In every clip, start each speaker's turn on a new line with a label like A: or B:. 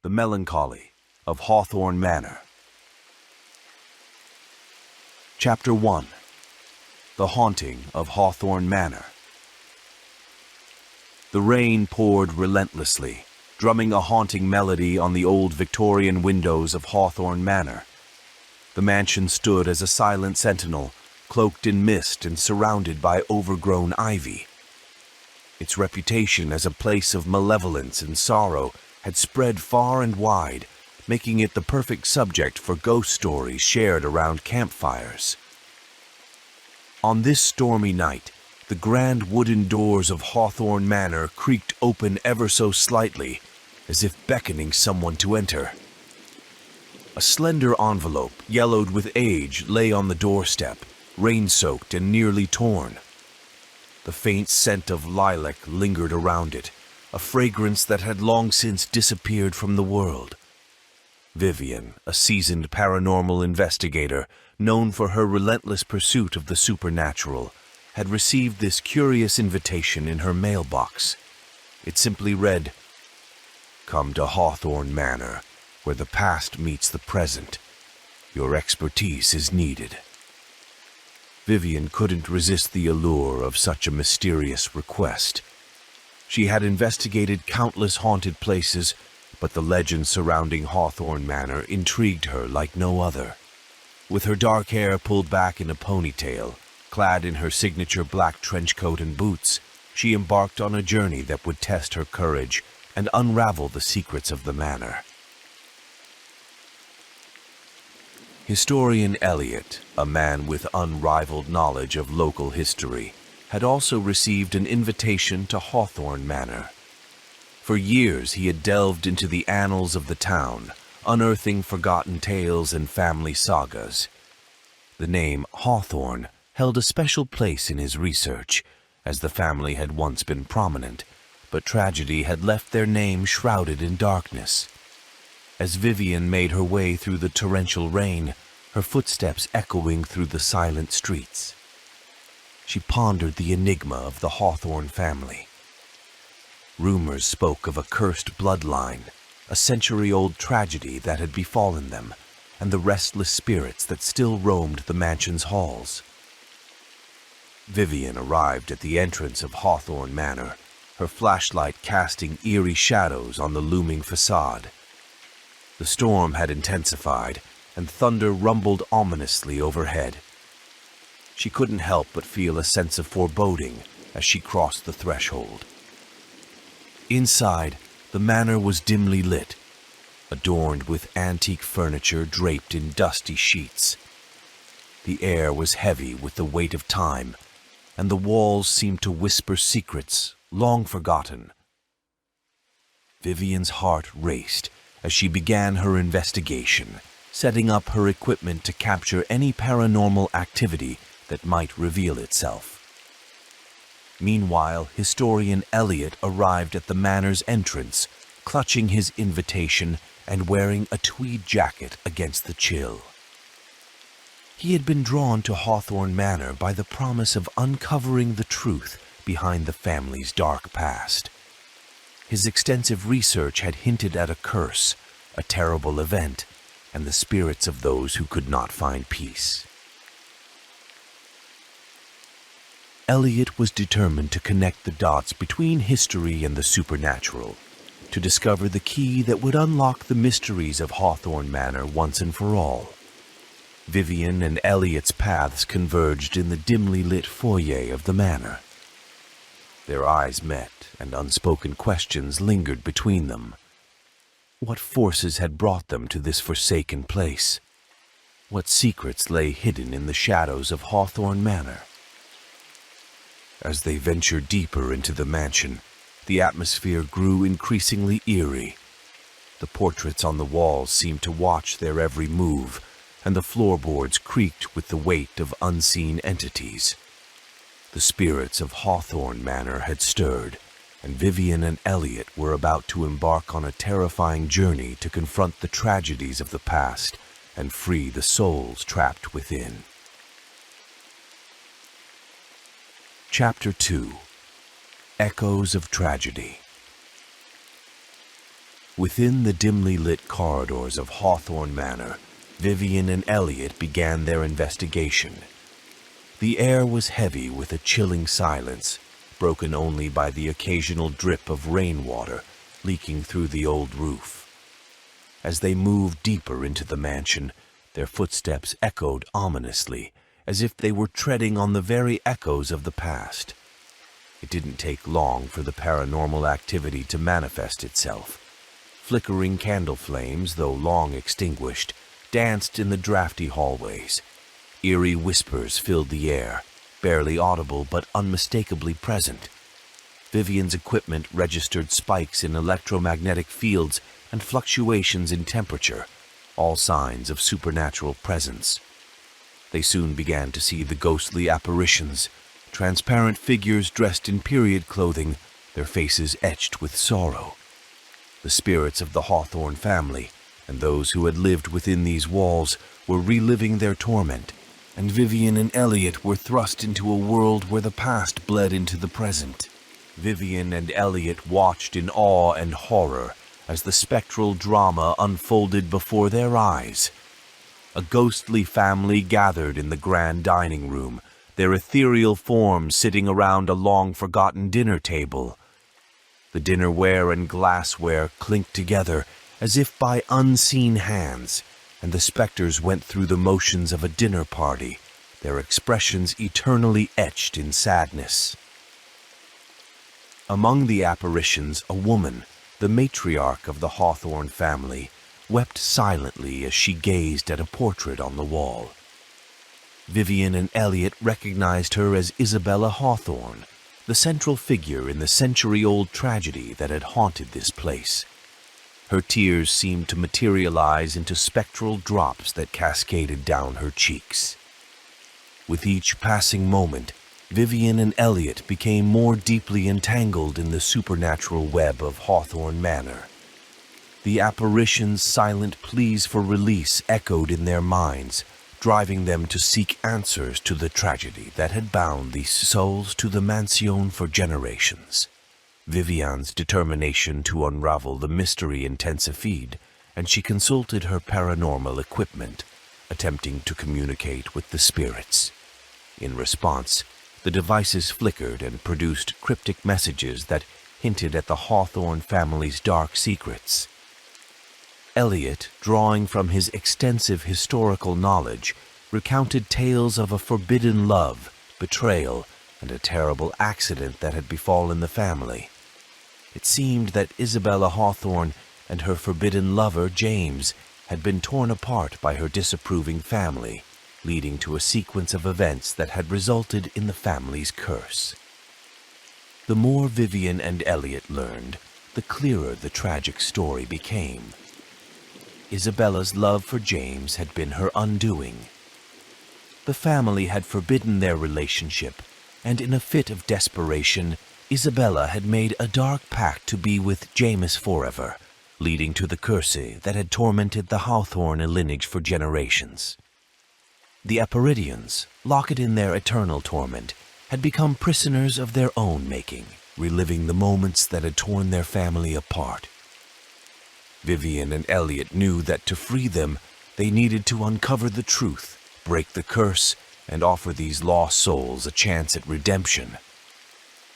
A: The Melancholy of Hawthorne Manor. Chapter 1. The Haunting of Hawthorne Manor. The rain poured relentlessly, drumming a haunting melody on the old Victorian windows of Hawthorne Manor. The mansion stood as a silent sentinel, cloaked in mist and surrounded by overgrown ivy. Its reputation as a place of malevolence and sorrow had spread far and wide, making it the perfect subject for ghost stories shared around campfires. On this stormy night, the grand wooden doors of Hawthorne Manor creaked open ever so slightly, as if beckoning someone to enter. A slender envelope, yellowed with age, lay on the doorstep, rain-soaked and nearly torn. The faint scent of lilac lingered around it, a fragrance that had long since disappeared from the world. Vivian, a seasoned paranormal investigator, known for her relentless pursuit of the supernatural, had received this curious invitation in her mailbox. It simply read, "Come to Hawthorne Manor, where the past meets the present. Your expertise is needed." Vivian couldn't resist the allure of such a mysterious request. She had investigated countless haunted places, but the legend surrounding Hawthorne Manor intrigued her like no other. With her dark hair pulled back in a ponytail, clad in her signature black trench coat and boots, she embarked on a journey that would test her courage and unravel the secrets of the manor. Historian Elliot, a man with unrivaled knowledge of local history, had also received an invitation to Hawthorne Manor. For years he had delved into the annals of the town, unearthing forgotten tales and family sagas. The name Hawthorne held a special place in his research, as the family had once been prominent, but tragedy had left their name shrouded in darkness. As Vivian made her way through the torrential rain, her footsteps echoing through the silent streets, she pondered the enigma of the Hawthorne family. Rumors spoke of a cursed bloodline, a century-old tragedy that had befallen them, and the restless spirits that still roamed the mansion's halls. Vivian arrived at the entrance of Hawthorne Manor, her flashlight casting eerie shadows on the looming facade. The storm had intensified, and thunder rumbled ominously overhead. She couldn't help but feel a sense of foreboding as she crossed the threshold. Inside, the manor was dimly lit, adorned with antique furniture draped in dusty sheets. The air was heavy with the weight of time, and the walls seemed to whisper secrets long forgotten. Vivian's heart raced as she began her investigation, setting up her equipment to capture any paranormal activity that might reveal itself. Meanwhile, historian Elliot arrived at the manor's entrance, clutching his invitation and wearing a tweed jacket against the chill. He had been drawn to Hawthorne Manor by the promise of uncovering the truth behind the family's dark past. His extensive research had hinted at a curse, a terrible event, and the spirits of those who could not find peace. Elliot was determined to connect the dots between history and the supernatural, to discover the key that would unlock the mysteries of Hawthorne Manor once and for all. Vivian and Elliot's paths converged in the dimly lit foyer of the manor. Their eyes met, and unspoken questions lingered between them. What forces had brought them to this forsaken place? What secrets lay hidden in the shadows of Hawthorne Manor? As they ventured deeper into the mansion, the atmosphere grew increasingly eerie. The portraits on the walls seemed to watch their every move, and the floorboards creaked with the weight of unseen entities. The spirits of Hawthorne Manor had stirred, and Vivian and Elliot were about to embark on a terrifying journey to confront the tragedies of the past and free the souls trapped within. Chapter 2. Echoes of Tragedy. Within the dimly lit corridors of Hawthorne Manor, Vivian and Elliot began their investigation. The air was heavy with a chilling silence, broken only by the occasional drip of rainwater leaking through the old roof. As they moved deeper into the mansion, their footsteps echoed ominously, as if they were treading on the very echoes of the past. It didn't take long for the paranormal activity to manifest itself. Flickering candle flames, though long extinguished, danced in the drafty hallways. Eerie whispers filled the air, barely audible but unmistakably present. Vivian's equipment registered spikes in electromagnetic fields and fluctuations in temperature, all signs of supernatural presence. They soon began to see the ghostly apparitions, transparent figures dressed in period clothing, their faces etched with sorrow. The spirits of the Hawthorne family and those who had lived within these walls were reliving their torment, and Vivian and Elliot were thrust into a world where the past bled into the present. Vivian and Elliot watched in awe and horror as the spectral drama unfolded before their eyes. A ghostly family gathered in the grand dining room, their ethereal forms sitting around a long-forgotten dinner table. The dinnerware and glassware clinked together as if by unseen hands, and the specters went through the motions of a dinner party, their expressions eternally etched in sadness. Among the apparitions, a woman, the matriarch of the Hawthorne family, wept silently as she gazed at a portrait on the wall. Vivian and Elliot recognized her as Isabella Hawthorne, the central figure in the century-old tragedy that had haunted this place. Her tears seemed to materialize into spectral drops that cascaded down her cheeks. With each passing moment, Vivian and Elliot became more deeply entangled in the supernatural web of Hawthorne Manor. The apparitions' silent pleas for release echoed in their minds, driving them to seek answers to the tragedy that had bound these souls to the mansion for generations. Vivian's determination to unravel the mystery intensified, and she consulted her paranormal equipment, attempting to communicate with the spirits. In response, the devices flickered and produced cryptic messages that hinted at the Hawthorne family's dark secrets. Elliot, drawing from his extensive historical knowledge, recounted tales of a forbidden love, betrayal, and a terrible accident that had befallen the family. It seemed that Isabella Hawthorne and her forbidden lover, James, had been torn apart by her disapproving family, leading to a sequence of events that had resulted in the family's curse. The more Vivian and Elliot learned, the clearer the tragic story became. Isabella's love for James had been her undoing. The family had forbidden their relationship, and in a fit of desperation, Isabella had made a dark pact to be with James forever, leading to the curse that had tormented the Hawthorne lineage for generations. The Apparidians, locked in their eternal torment, had become prisoners of their own making, reliving the moments that had torn their family apart. Vivian and Elliot knew that to free them, they needed to uncover the truth, break the curse, and offer these lost souls a chance at redemption.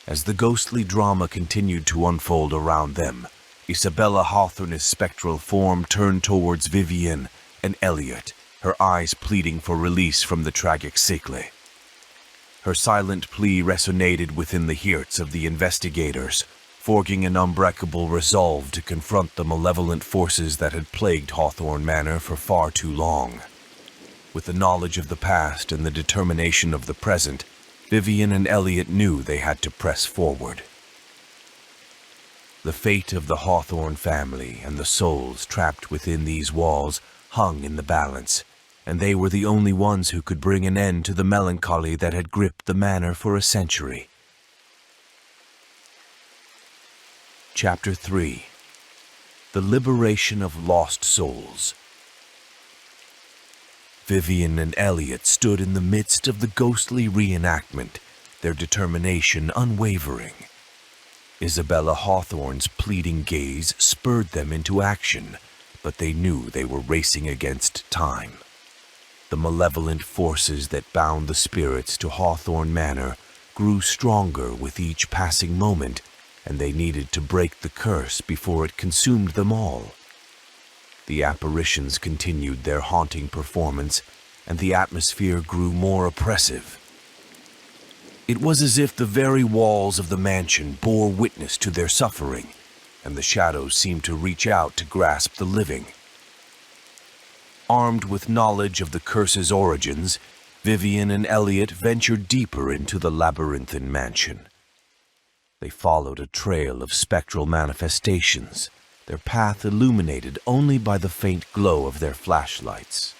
A: As the ghostly drama continued to unfold around them, Isabella Hawthorne's spectral form turned towards Vivian and Elliot, her eyes pleading for release from the tragic cycle. Her silent plea resonated within the hearts of the investigators, forging an unbreakable resolve to confront the malevolent forces that had plagued Hawthorne Manor for far too long. With the knowledge of the past and the determination of the present, Vivian and Elliot knew they had to press forward. The fate of the Hawthorne family and the souls trapped within these walls hung in the balance, and they were the only ones who could bring an end to the melancholy that had gripped the manor for a century. Chapter 3. The Liberation of Lost Souls. Vivian and Elliot stood in the midst of the ghostly reenactment, their determination unwavering. Isabella Hawthorne's pleading gaze spurred them into action, but they knew they were racing against time. The malevolent forces that bound the spirits to Hawthorne Manor grew stronger with each passing moment, and they needed to break the curse before it consumed them all. The apparitions continued their haunting performance, and the atmosphere grew more oppressive. It was as if the very walls of the mansion bore witness to their suffering, and the shadows seemed to reach out to grasp the living. Armed with knowledge of the curse's origins, Vivian and Elliot ventured deeper into the labyrinthine mansion. They followed a trail of spectral manifestations, their path illuminated only by the faint glow of their flashlights.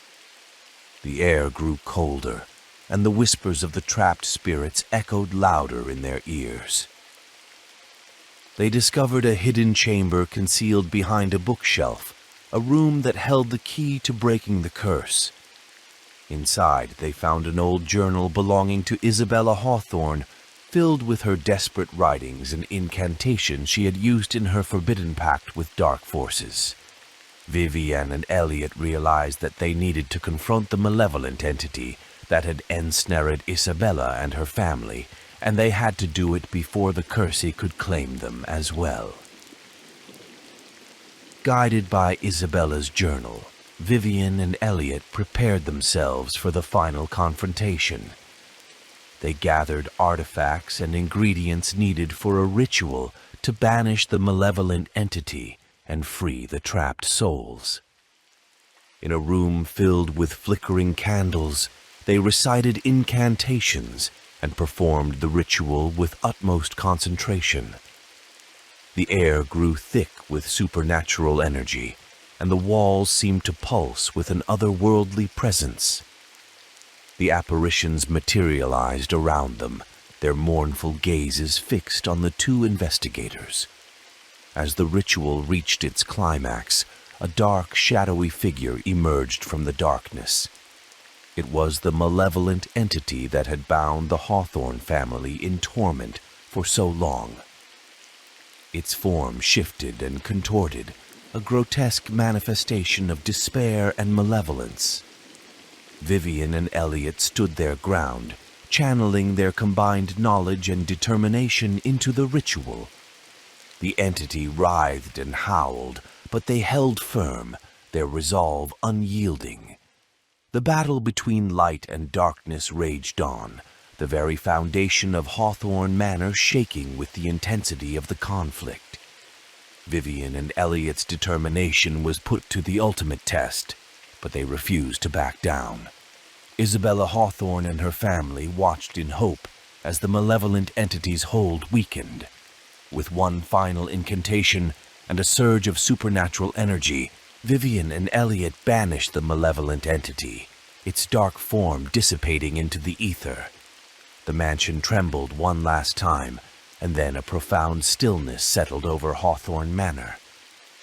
A: The air grew colder, and the whispers of the trapped spirits echoed louder in their ears. They discovered a hidden chamber concealed behind a bookshelf, a room that held the key to breaking the curse. Inside, they found an old journal belonging to Isabella Hawthorne, filled with her desperate writings and incantations she had used in her forbidden pact with dark forces. Vivian and Elliot realized that they needed to confront the malevolent entity that had ensnared Isabella and her family, and they had to do it before the curse could claim them as well. Guided by Isabella's journal, Vivian and Elliot prepared themselves for the final confrontation. They gathered artifacts and ingredients needed for a ritual to banish the malevolent entity and free the trapped souls. In a room filled with flickering candles, they recited incantations and performed the ritual with utmost concentration. The air grew thick with supernatural energy, and the walls seemed to pulse with an otherworldly presence. The apparitions materialized around them, their mournful gazes fixed on the two investigators. As the ritual reached its climax, a dark, shadowy figure emerged from the darkness. It was the malevolent entity that had bound the Hawthorne family in torment for so long. Its form shifted and contorted, a grotesque manifestation of despair and malevolence. Vivian and Elliot stood their ground, channeling their combined knowledge and determination into the ritual. The entity writhed and howled, but they held firm, their resolve unyielding. The battle between light and darkness raged on, the very foundation of Hawthorne Manor shaking with the intensity of the conflict. Vivian and Elliot's determination was put to the ultimate test, but they refused to back down. Isabella Hawthorne and her family watched in hope as the malevolent entity's hold weakened. With one final incantation and a surge of supernatural energy, Vivian and Elliot banished the malevolent entity, its dark form dissipating into the ether. The mansion trembled one last time, and then a profound stillness settled over Hawthorne Manor.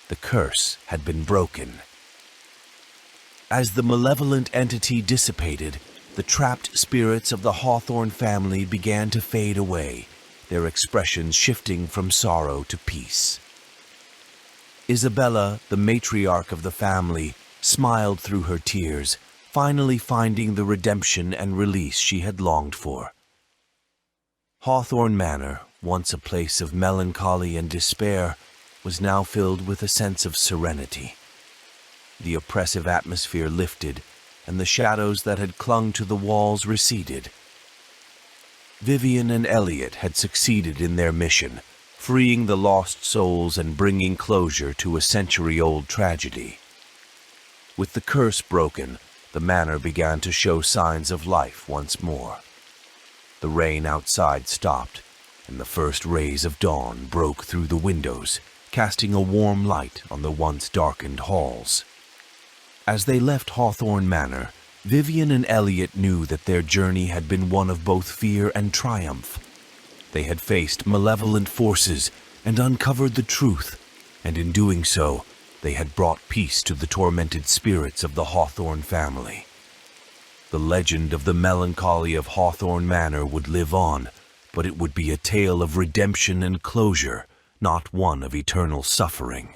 A: The curse had been broken. As the malevolent entity dissipated, the trapped spirits of the Hawthorne family began to fade away, their expressions shifting from sorrow to peace. Isabella, the matriarch of the family, smiled through her tears, finally finding the redemption and release she had longed for. Hawthorne Manor, once a place of melancholy and despair, was now filled with a sense of serenity. The oppressive atmosphere lifted, and the shadows that had clung to the walls receded. Vivian and Elliot had succeeded in their mission, freeing the lost souls and bringing closure to a century-old tragedy. With the curse broken, the manor began to show signs of life once more. The rain outside stopped, and the first rays of dawn broke through the windows, casting a warm light on the once darkened halls. As they left Hawthorne Manor, Vivian and Elliot knew that their journey had been one of both fear and triumph. They had faced malevolent forces and uncovered the truth, and in doing so, they had brought peace to the tormented spirits of the Hawthorne family. The legend of the Melancholy of Hawthorne Manor would live on, but it would be a tale of redemption and closure, not one of eternal suffering.